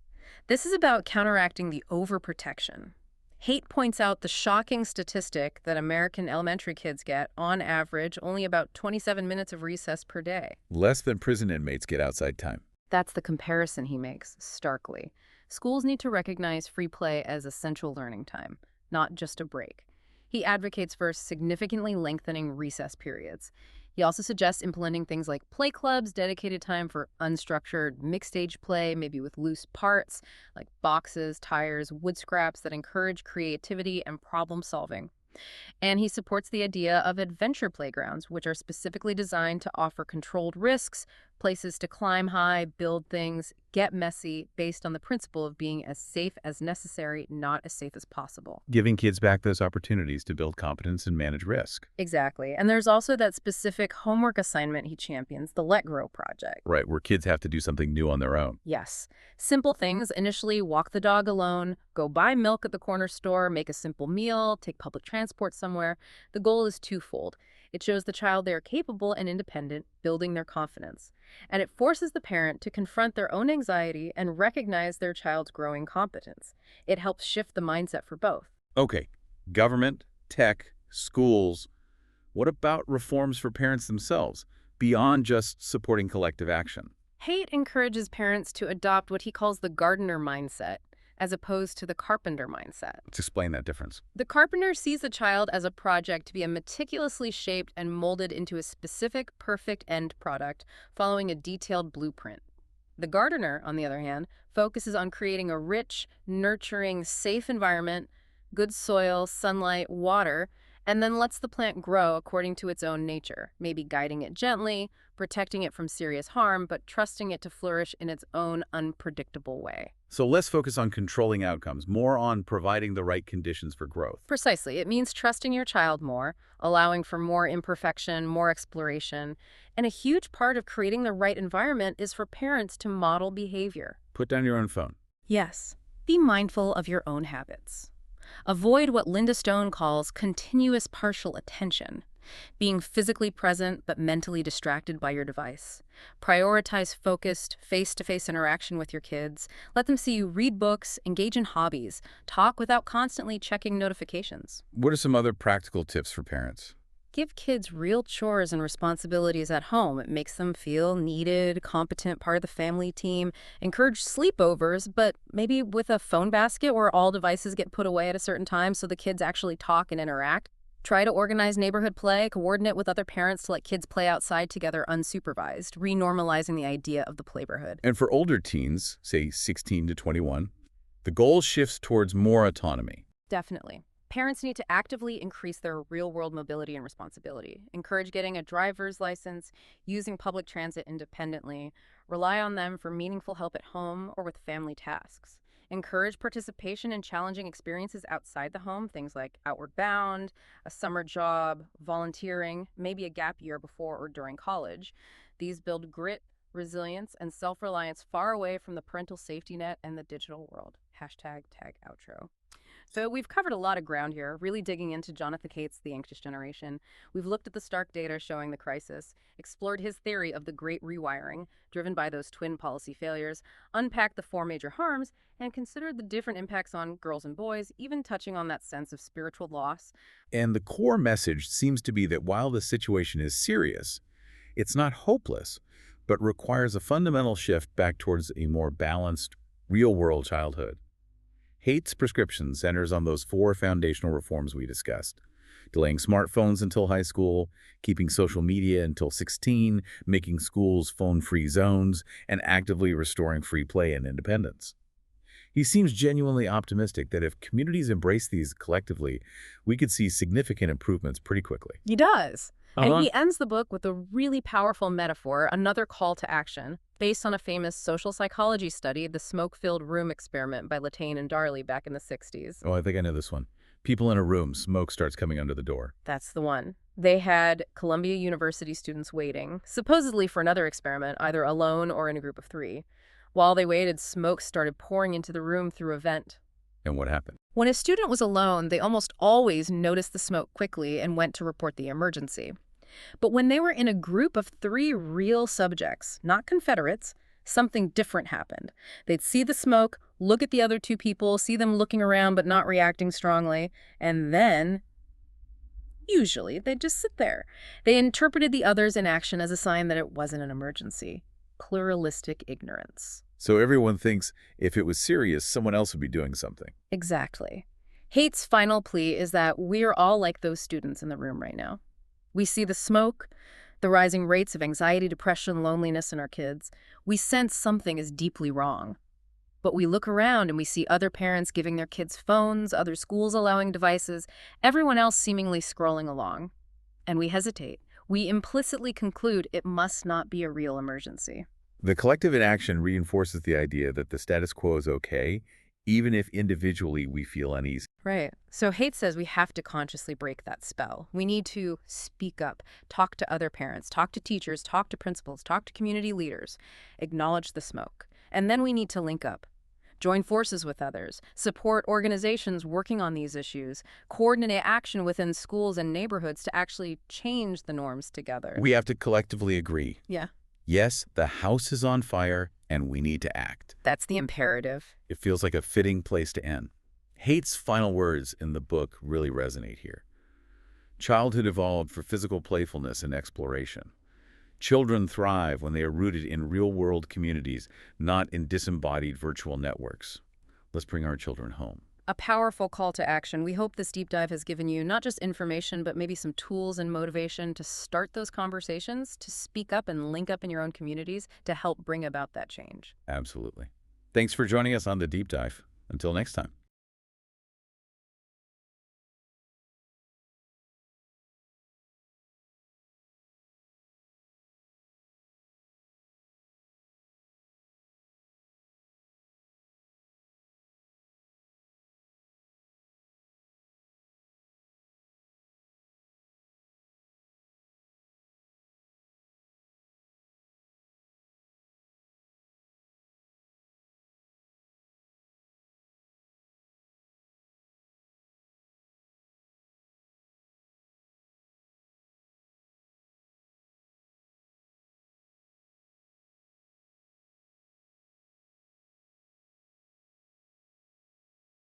This is about counteracting the overprotection. Haidt points out the shocking statistic that American elementary kids get, on average, only about 27 minutes of recess per day. Less than prison inmates get outside time. That's the comparison he makes, starkly. Schools need to recognize free play as essential learning time, not just a break. He advocates for significantly lengthening recess periods. He also suggests implementing things like play clubs, dedicated time for unstructured mixed-age play, maybe with loose parts, like boxes, tires, wood scraps that encourage creativity and problem-solving. And he supports the idea of adventure playgrounds, which are specifically designed to offer controlled risks, places to climb high, build things, get messy, based on the principle of being as safe as necessary, not as safe as possible. Giving kids back those opportunities to build competence and manage risk. Exactly. And there's also that specific homework assignment he champions, the Let Grow project. Right, where kids have to do something new on their own. Yes. Simple things. Initially, walk the dog alone, go buy milk at the corner store, make a simple meal, take public transport somewhere. The goal is twofold. It shows the child they are capable and independent, building their confidence. And it forces the parent to confront their own anxiety and recognize their child's growing competence. It helps shift the mindset for both. Okay, government, tech, schools. What about reforms for parents themselves, beyond just supporting collective action? Haidt encourages parents to adopt what he calls the gardener mindset, as opposed to the carpenter mindset. Let's explain that difference. The carpenter sees the child as a project to be meticulously shaped and molded into a specific, perfect end product, following a detailed blueprint. The gardener, on the other hand, focuses on creating a rich, nurturing, safe environment, good soil, sunlight, water, and then lets the plant grow according to its own nature, maybe guiding it gently, protecting it from serious harm, but trusting it to flourish in its own unpredictable way. So less focus on controlling outcomes, more on providing the right conditions for growth. Precisely. It means trusting your child more, allowing for more imperfection, more exploration. And a huge part of creating the right environment is for parents to model behavior. Put down your own phone. Yes. Be mindful of your own habits. Avoid what Linda Stone calls continuous partial attention, being physically present but mentally distracted by your device. Prioritize focused, face-to-face interaction with your kids. Let them see you read books, engage in hobbies, talk without constantly checking notifications. What are some other practical tips for parents? Give kids real chores and responsibilities at home. It makes them feel needed, competent, part of the family team. Encourage sleepovers, but maybe with a phone basket where all devices get put away at a certain time so the kids actually talk and interact. Try to organize neighborhood play, coordinate with other parents to let kids play outside together unsupervised, renormalizing the idea of the playborhood. And for older teens, say 16 to 21, the goal shifts towards more autonomy. Definitely. Parents need to actively increase their real-world mobility and responsibility. Encourage getting a driver's license, using public transit independently, rely on them for meaningful help at home or with family tasks. Encourage participation in challenging experiences outside the home, things like Outward Bound, a summer job, volunteering, maybe a gap year before or during college. These build grit, resilience, and self-reliance far away from the parental safety net and the digital world. #tagoutro. So we've covered a lot of ground here, really digging into Jonathan Haidt's The Anxious Generation. We've looked at the stark data showing the crisis, explored his theory of the Great Rewiring, driven by those twin policy failures, unpacked the 4 major harms, and considered the different impacts on girls and boys, even touching on that sense of spiritual loss. And the core message seems to be that while the situation is serious, it's not hopeless, but requires a fundamental shift back towards a more balanced, real-world childhood. Haight's prescription centers on those 4 foundational reforms we discussed: delaying smartphones until high school, keeping social media until 16, making schools phone-free zones, and actively restoring free play and independence. He seems genuinely optimistic that if communities embrace these collectively, we could see significant improvements pretty quickly. He does. Uh-huh. And he ends the book with a really powerful metaphor, another call to action, based on a famous social psychology study, the smoke-filled room experiment by Latane and Darley back in the 60s. Oh, I think I know this one. People in a room, smoke starts coming under the door. That's the one. They had Columbia University students waiting, supposedly for another experiment, either alone or in a group of 3. While they waited, smoke started pouring into the room through a vent. And what happened? When a student was alone, they almost always noticed the smoke quickly and went to report the emergency. But when they were in a group of 3 real subjects, not Confederates, something different happened. They'd see the smoke, look at the other 2 people, see them looking around but not reacting strongly, and then, usually, they'd just sit there. They interpreted the others' inaction as a sign that it wasn't an emergency. Pluralistic ignorance. So everyone thinks if it was serious, someone else would be doing something. Exactly. Haight's final plea is that we're all like those students in the room right now. We see the smoke, the rising rates of anxiety, depression, loneliness in our kids. We sense something is deeply wrong. But we look around and we see other parents giving their kids phones, other schools allowing devices, everyone else seemingly scrolling along. And we hesitate. We implicitly conclude it must not be a real emergency. The collective inaction reinforces the idea that the status quo is okay, even if individually we feel uneasy. Right. So Haight says we have to consciously break that spell. We need to speak up, talk to other parents, talk to teachers, talk to principals, talk to community leaders, acknowledge the smoke. And then we need to link up, join forces with others, support organizations working on these issues, coordinate action within schools and neighborhoods to actually change the norms together. We have to collectively agree. Yeah. Yes, the house is on fire, and we need to act. That's the imperative. It feels like a fitting place to end. Haight's final words in the book really resonate here. Childhood evolved for physical playfulness and exploration. Children thrive when they are rooted in real-world communities, not in disembodied virtual networks. Let's bring our children home. A powerful call to action. We hope this deep dive has given you not just information, but maybe some tools and motivation to start those conversations, to speak up and link up in your own communities to help bring about that change. Absolutely. Thanks for joining us on The Deep Dive. Until next time.